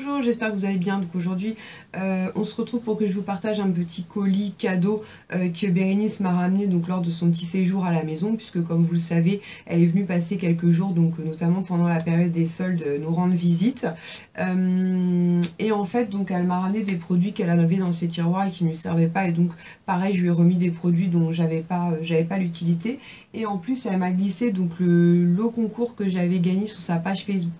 Bonjour, j'espère que vous allez bien. Donc aujourd'hui, on se retrouve pour que je vous partage un petit colis cadeau que Bérénice m'a ramené donc lors de son petit séjour à la maison, puisque comme vous le savez, elle est venue passer quelques jours, donc notamment pendant la période des soldes, nous rendre visite. Et en fait, donc elle m'a ramené des produits qu'elle avait dans ses tiroirs et qui ne lui servaient pas, et donc pareil, je lui ai remis des produits dont j'avais pas l'utilité. Et en plus, elle m'a glissé donc le lot concours que j'avais gagné sur sa page Facebook,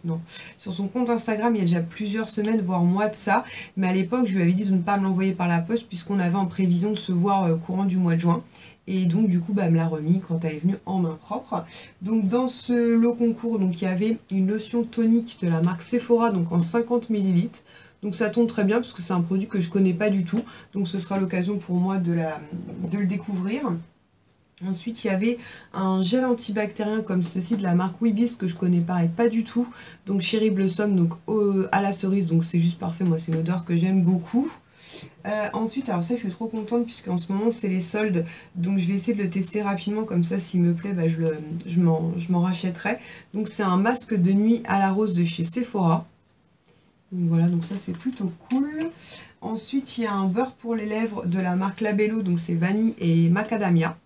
non, sur son compte Instagram il y a déjà plusieurs semaines, voire mois de ça. Mais à l'époque, je lui avais dit de ne pas me l'envoyer par la poste puisqu'on avait en prévision de se voir courant du mois de juin. Et donc du coup, elle me l'a remis quand elle est venue en main propre. Donc dans ce lot concours, donc, il y avait une lotion tonique de la marque Sephora, donc en 50 ml. Donc ça tombe très bien parce que c'est un produit que je connais pas du tout. Donc ce sera l'occasion pour moi de le découvrir. Ensuite, il y avait un gel antibactérien comme ceci de la marque Wibis que je connais pareil pas du tout. Donc Cherry Blossom, donc à la cerise, donc c'est juste parfait. Moi, c'est une odeur que j'aime beaucoup. Ensuite, alors ça, je suis trop contente puisqu'en ce moment, c'est les soldes. Donc je vais essayer de le tester rapidement. Comme ça, s'il me plaît, bah, je m'en rachèterai. Donc c'est un masque de nuit à la rose de chez Sephora. Donc voilà, donc ça, c'est plutôt cool. Ensuite, il y a un beurre pour les lèvres de la marque Labello. Donc c'est vanille et macadamia.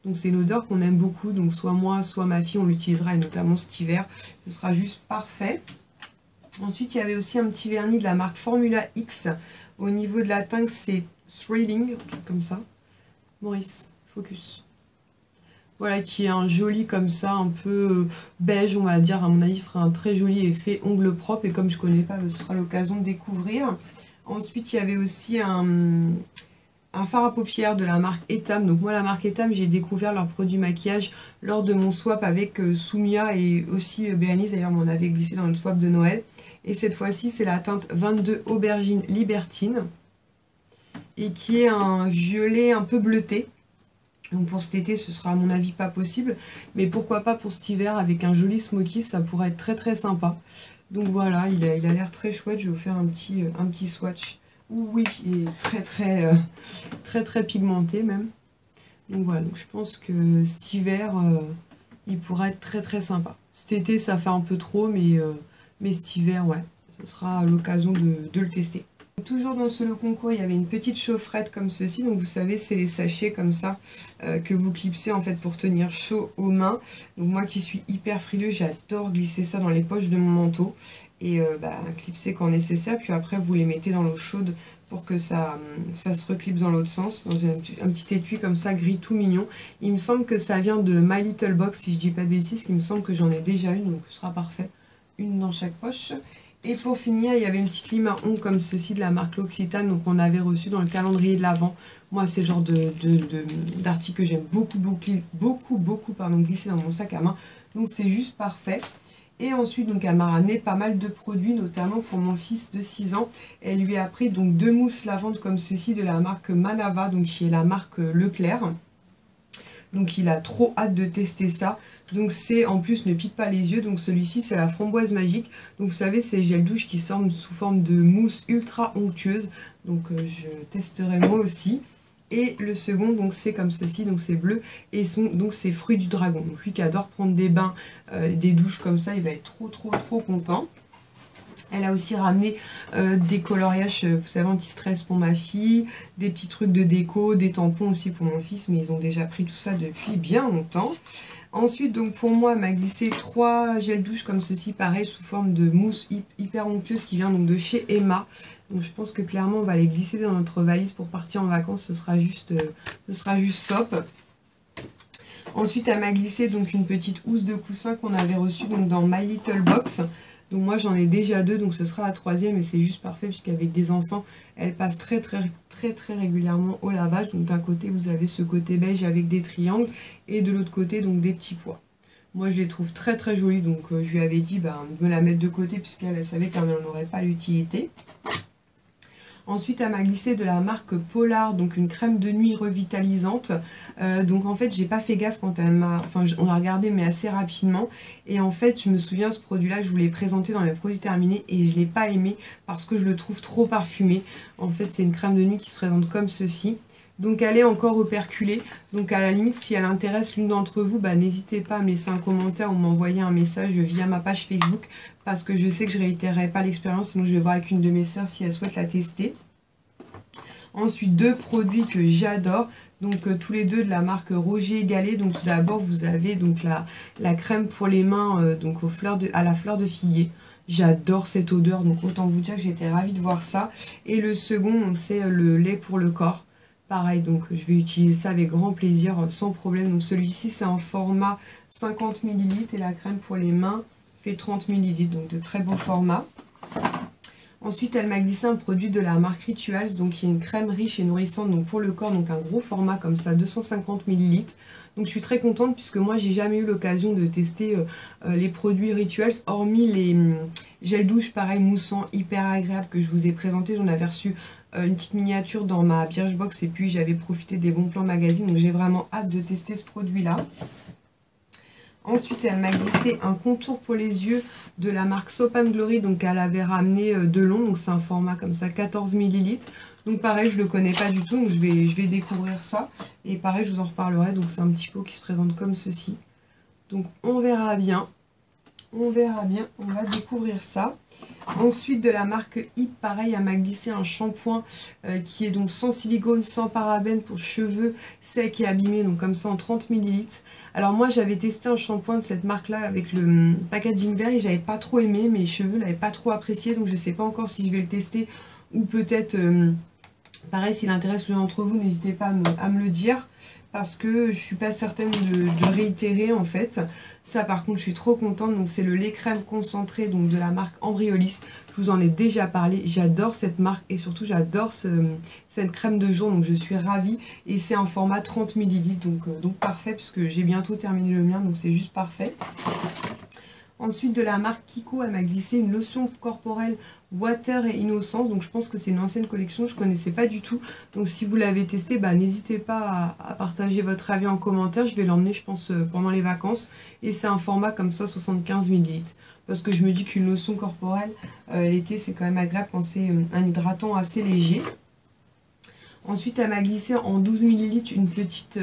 Donc c'est une odeur qu'on aime beaucoup, donc soit moi, soit ma fille, on l'utilisera, et notamment cet hiver, ce sera juste parfait. Ensuite, il y avait aussi un petit vernis de la marque Formula X. Au niveau de la teinte, c'est Thrilling, un truc comme ça. Maurice, focus. Voilà, qui est un joli comme ça, un peu beige, on va dire, à mon avis, fera un très joli effet ongle propre. Et comme je ne connais pas, ce sera l'occasion de découvrir. Ensuite, il y avait aussi un fard à paupières de la marque Etam. Donc moi, la marque Etam, j'ai découvert leurs produits maquillage lors de mon swap avec Soumia et aussi Bérénice. D'ailleurs, m'en avait glissé dans le swap de Noël. Et cette fois-ci, c'est la teinte 22 Aubergine Libertine. Et qui est un violet un peu bleuté. Donc pour cet été, ce sera à mon avis pas possible. Mais pourquoi pas pour cet hiver avec un joli smoky, ça pourrait être très très sympa. Donc voilà, il a l'air très chouette. Je vais vous faire un petit swatch. Oui, il est très pigmenté même. Donc voilà, donc je pense que cet hiver, il pourra être très sympa. Cet été, ça fait un peu trop, mais cet hiver, ouais, ce sera l'occasion de le tester. Toujours dans ce lot concours, il y avait une petite chaufferette comme ceci. Donc vous savez, c'est les sachets comme ça que vous clipsez en fait pour tenir chaud aux mains. Donc moi qui suis hyper frileux, j'adore glisser ça dans les poches de mon manteau. Et clipser quand nécessaire, puis après vous les mettez dans l'eau chaude pour que ça se reclipse dans l'autre sens, dans un petit étui comme ça, gris tout mignon. Il me semble que ça vient de My Little Box, si je dis pas de bêtises, il me semble que j'en ai déjà une, donc ce sera parfait, une dans chaque poche. Et pour finir, il y avait une petite lime à ongles comme ceci de la marque L'Occitane, donc on avait reçu dans le calendrier de l'Avent. Moi, c'est le genre d'article que j'aime beaucoup glisser dans mon sac à main, donc c'est juste parfait. Et ensuite, donc, elle m'a ramené pas mal de produits, notamment pour mon fils de 6 ans. Elle lui a pris donc 2 mousses lavande comme ceci de la marque Manava, donc qui est la marque Leclerc. Donc il a trop hâte de tester ça. Donc c'est, en plus, ne pique pas les yeux. Donc celui-ci, c'est la framboise magique. Donc vous savez, c'est les gels douche qui sortent sous forme de mousse ultra onctueuse. Donc je testerai moi aussi. Et le second, donc c'est comme ceci, donc c'est bleu, et donc c'est fruits du dragon. Donc lui qui adore prendre des bains, des douches comme ça, il va être trop content. Elle a aussi ramené des coloriages, vous savez, anti-stress pour ma fille, des petits trucs de déco, des tampons aussi pour mon fils, mais ils ont déjà pris tout ça depuis bien longtemps. Ensuite, donc pour moi, elle m'a glissé 3 gels douche comme ceci, pareil, sous forme de mousse hyper onctueuse qui vient donc de chez Emma. Donc je pense que clairement, on va les glisser dans notre valise pour partir en vacances, ce sera juste top. Ensuite, elle m'a glissé donc une petite housse de coussin qu'on avait reçue donc dans My Little Box. Donc moi, j'en ai déjà 2, donc ce sera la 3e et c'est juste parfait puisqu'avec des enfants, elle passe très régulièrement au lavage. Donc d'un côté, vous avez ce côté beige avec des triangles et de l'autre côté, donc des petits pois. Moi, je les trouve très jolies, donc je lui avais dit de me la mettre de côté puisqu'elle savait qu'elle n'en aurait pas l'utilité. Ensuite, elle m'a glissé de la marque Polar, donc une crème de nuit revitalisante. Donc en fait, j'ai pas fait gaffe quand elle m'a... Enfin, on l'a regardé, mais assez rapidement. Et en fait, je me souviens, ce produit-là, je vous l'ai présenté dans les produits terminés et je l'ai pas aimé parce que je le trouve trop parfumé. En fait, c'est une crème de nuit qui se présente comme ceci. Donc elle est encore operculée. Donc à la limite, si elle intéresse l'une d'entre vous, bah, n'hésitez pas à me laisser un commentaire ou m'envoyer un message via ma page Facebook. Parce que je sais que je ne réitérerai pas l'expérience, sinon je vais voir avec une de mes sœurs si elle souhaite la tester. Ensuite, deux produits que j'adore. Donc tous les deux de la marque Roger & Gallet. Donc tout d'abord, vous avez donc la crème pour les mains donc à la fleur de figuier. J'adore cette odeur, donc autant vous dire que j'étais ravie de voir ça. Et le second, c'est le lait pour le corps. Pareil, donc je vais utiliser ça avec grand plaisir, sans problème. Donc celui-ci, c'est en format 50 ml et la crème pour les mains fait 30 ml. Donc de très beau format. Ensuite, elle m'a glissé un produit de la marque Rituals, donc qui est une crème riche et nourrissante donc pour le corps, donc un gros format comme ça, 250 ml. Donc je suis très contente puisque moi j'ai jamais eu l'occasion de tester les produits Rituals, hormis les gels douche pareil moussant hyper agréable que je vous ai présenté. J'en avais reçu une petite miniature dans ma Birchbox et puis j'avais profité des bons plans magazine, donc j'ai vraiment hâte de tester ce produit-là. Ensuite, elle m'a glissé un contour pour les yeux de la marque Soap & Glory. Donc, elle avait ramené de long. Donc, c'est un format comme ça, 14 ml. Donc, pareil, je ne le connais pas du tout. Donc, je vais découvrir ça. Et pareil, je vous en reparlerai. Donc, c'est un petit pot qui se présente comme ceci. Donc, on verra bien. On verra bien. On va découvrir ça. Ensuite, de la marque Hip, pareil, elle m'a glissé un shampoing qui est donc sans silicone, sans parabènes pour cheveux secs et abîmés, donc comme ça en 30 ml. Alors moi, j'avais testé un shampoing de cette marque-là avec le packaging vert et j'avais pas trop aimé, mes cheveux l'avaient pas trop apprécié, donc je sais pas encore si je vais le tester ou peut-être, pareil, s'il intéresse l'un d'entre vous, n'hésitez pas à me le dire. Parce que je suis pas certaine de réitérer en fait. Ça par contre je suis trop contente. Donc c'est le lait crème concentré donc de la marque Embryolisse. Je vous en ai déjà parlé. J'adore cette marque et surtout j'adore cette crème de jour. Donc je suis ravie. Et c'est en format 30 ml. Donc parfait puisque j'ai bientôt terminé le mien. Donc c'est juste parfait. Ensuite de la marque Kiko, elle m'a glissé une lotion corporelle Water et Innocence. Donc je pense que c'est une ancienne collection, je ne connaissais pas du tout. Donc si vous l'avez testé, bah, n'hésitez pas à partager votre avis en commentaire. Je vais l'emmener je pense pendant les vacances. Et c'est un format comme ça, 75 ml. Parce que je me dis qu'une lotion corporelle, l'été c'est quand même agréable quand c'est un hydratant assez léger. Ensuite, elle m'a glissé en 12 ml une petite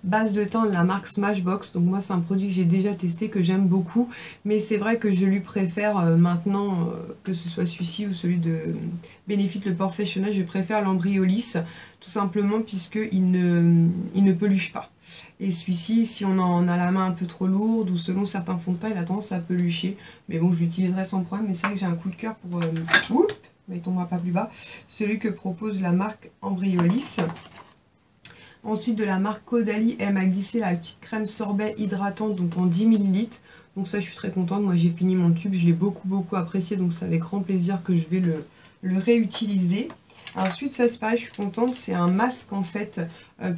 base de teint de la marque Smashbox. Donc moi, c'est un produit que j'ai déjà testé, que j'aime beaucoup. Mais c'est vrai que je lui préfère maintenant, que ce soit celui-ci ou celui de Benefit le Professionnel, je préfère l'Embryolisse. Tout simplement puisqu'il ne peluche pas. Et celui-ci, si on en a la main un peu trop lourde ou selon certains fonds de teint, il a tendance à pelucher. Mais bon, je l'utiliserai sans problème. Mais c'est vrai que j'ai un coup de cœur pour... il tombera pas plus bas, celui que propose la marque Embryolisse. Ensuite de la marque Caudalie, elle m'a glissé la petite crème sorbet hydratante donc en 10 ml. Donc ça je suis très contente, moi j'ai fini mon tube, je l'ai beaucoup apprécié, donc c'est avec grand plaisir que je vais le réutiliser. Ensuite, ça c'est pareil, je suis contente, c'est un masque en fait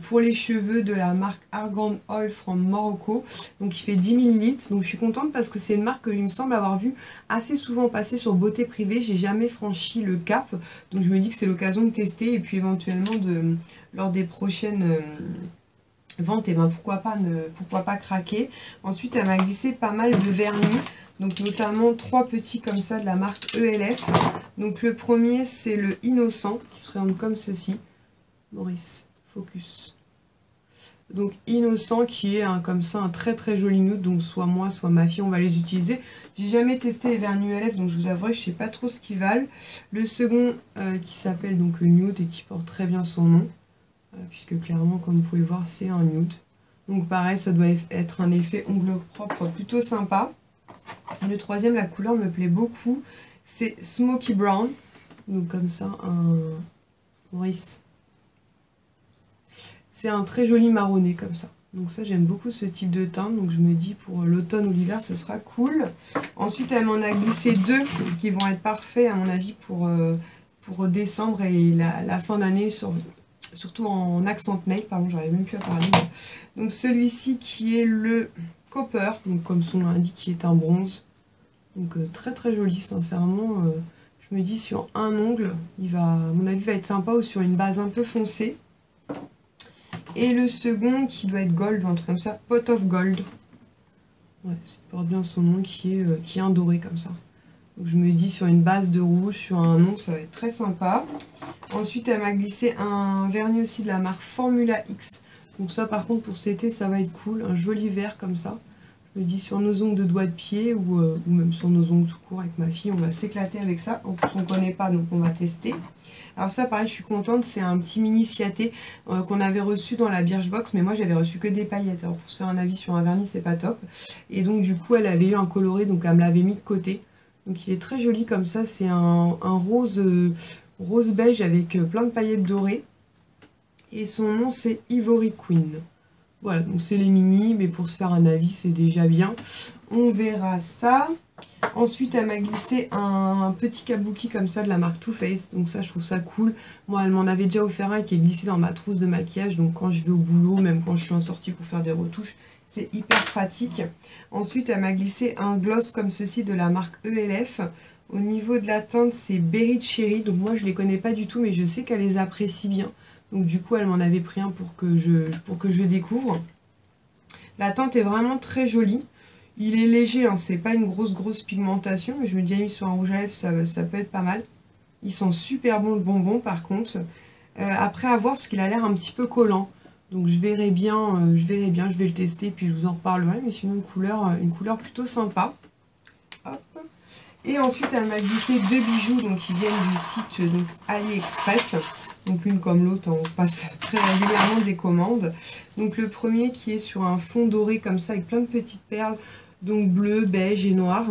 pour les cheveux de la marque Argan Oil from Morocco. Donc il fait 10 ml, donc je suis contente parce que c'est une marque que il me semble avoir vu assez souvent passer sur Beauté Privée. J'ai jamais franchi le cap, donc je me dis que c'est l'occasion de tester et puis éventuellement lors des prochaines... ventes, et ben pourquoi pas craquer. Ensuite, elle m'a glissé pas mal de vernis. Donc notamment 3 petits comme ça de la marque ELF. Donc le premier c'est le Innocent qui se présente comme ceci. Maurice, focus. Donc Innocent qui est comme ça un très joli nude. Donc soit moi soit ma fille on va les utiliser. J'ai jamais testé les vernis ELF donc je vous avouerai je sais pas trop ce qu'ils valent. Le second qui s'appelle donc Nude et qui porte très bien son nom. Puisque clairement comme vous pouvez le voir c'est un nude. Donc pareil ça doit être un effet ongle propre plutôt sympa. Le troisième, la couleur me plaît beaucoup, c'est Smoky Brown, donc comme ça, Maurice. C'est un très joli marronné comme ça, donc ça j'aime beaucoup ce type de teint, donc je me dis pour l'automne ou l'hiver ce sera cool. Ensuite elle m'en a glissé 2 qui vont être parfaits à mon avis pour décembre et la fin d'année, surtout en accent nail, pardon j'arrive même plus à parler. Donc celui-ci qui est le... Copper, donc comme son nom l'indique, qui est un bronze. Donc très joli, sincèrement. Je me dis sur un ongle, à mon avis, va être sympa ou sur une base un peu foncée. Et le second qui doit être gold, un truc comme ça, Pot of Gold. Ouais, ça porte bien son nom, qui est un doré comme ça. Donc je me dis sur une base de rouge, sur un ongle, ça va être très sympa. Ensuite, elle m'a glissé un vernis aussi de la marque Formula X. Donc ça, par contre, pour cet été, ça va être cool. Un joli vert comme ça. Je me dis sur nos ongles de doigts de pied ou même sur nos ongles tout court avec ma fille, on va s'éclater avec ça. En plus, on ne connaît pas, donc on va tester. Alors ça, pareil, je suis contente. C'est un petit mini Ciaté qu'on avait reçu dans la Birchbox. Mais moi, j'avais reçu que des paillettes. Alors pour se faire un avis sur un vernis, c'est pas top. Et donc, du coup, elle avait eu un coloré, donc elle me l'avait mis de côté. Donc il est très joli comme ça. C'est un rose, rose beige avec plein de paillettes dorées. Et son nom, c'est Ivory Queen. Voilà, donc c'est les mini, mais pour se faire un avis, c'est déjà bien. On verra ça. Ensuite, elle m'a glissé un petit kabuki comme ça de la marque Too Faced. Donc ça, je trouve ça cool. Moi, elle m'en avait déjà offert un qui est glissé dans ma trousse de maquillage. Donc quand je vais au boulot, même quand je suis en sortie pour faire des retouches, c'est hyper pratique. Ensuite, elle m'a glissé un gloss comme ceci de la marque ELF. Au niveau de la teinte, c'est Berry Cherry. Donc moi, je les connais pas du tout, mais je sais qu'elle les apprécie bien. Donc du coup, elle m'en avait pris un pour que je découvre. La teinte est vraiment très jolie. Il est léger, hein, c'est pas une grosse pigmentation. Mais je me dis, mis sur un rouge à lèvres, ça peut être pas mal. Il sent super bon le bonbon par contre. Après à voir, parce qu'il a l'air un petit peu collant. Donc je verrai bien, je vais le tester, puis je vous en reparlerai. Mais sinon, une couleur plutôt sympa. Hop. Et ensuite, elle m'a glissé deux bijoux donc, qui viennent du site donc, AliExpress. Donc l'une comme l'autre, on passe très régulièrement des commandes. Donc le premier qui est sur un fond doré comme ça avec plein de petites perles, donc bleu, beige et noir.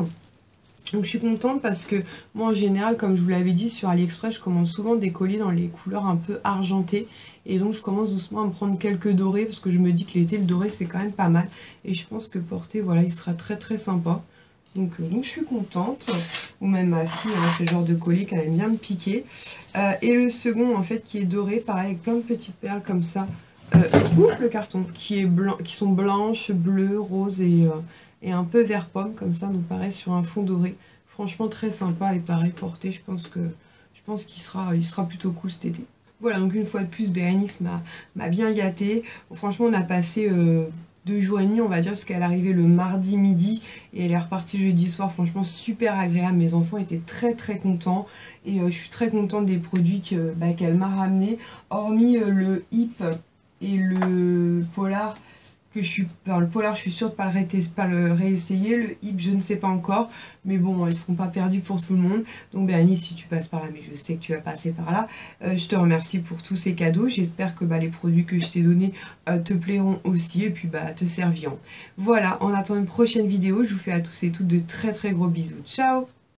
Donc je suis contente parce que moi en général, comme je vous l'avais dit sur AliExpress, je commande souvent des colliers dans les couleurs un peu argentées. Et donc je commence doucement à me prendre quelques dorés parce que je me dis que l'été le doré c'est quand même pas mal. Et je pense que porter, voilà, il sera très sympa. Donc je suis contente, ou même ma fille, hein, c'est le genre de collier qu'elle aime bien me piquer. Et le second en fait qui est doré, pareil avec plein de petites perles comme ça. Le carton qui est blanc, qui sont blanches, bleues, roses et un peu vert pomme comme ça, donc pareil sur un fond doré. Franchement très sympa et pareil porté, je pense qu'il sera plutôt cool cet été. Voilà, donc une fois de plus, Bérénice m'a bien gâtée. Franchement, on a passé 2 jours et demi, on va dire, parce qu'elle est arrivée le mardi midi et elle est repartie jeudi soir. Franchement, super agréable. Mes enfants étaient très contents et je suis très contente des produits qu'elle m'a ramenés. Hormis le hip et le polar, le polar, je suis sûre de pas le réessayer. Le hip, je ne sais pas encore. Mais bon, ils ne seront pas perdus pour tout le monde. Donc Bérénice, si tu passes par là, mais je sais que tu vas passer par là, je te remercie pour tous ces cadeaux. J'espère que les produits que je t'ai donnés te plairont aussi et puis te serviront. Voilà, en attendant une prochaine vidéo, je vous fais à tous et toutes de très gros bisous. Ciao!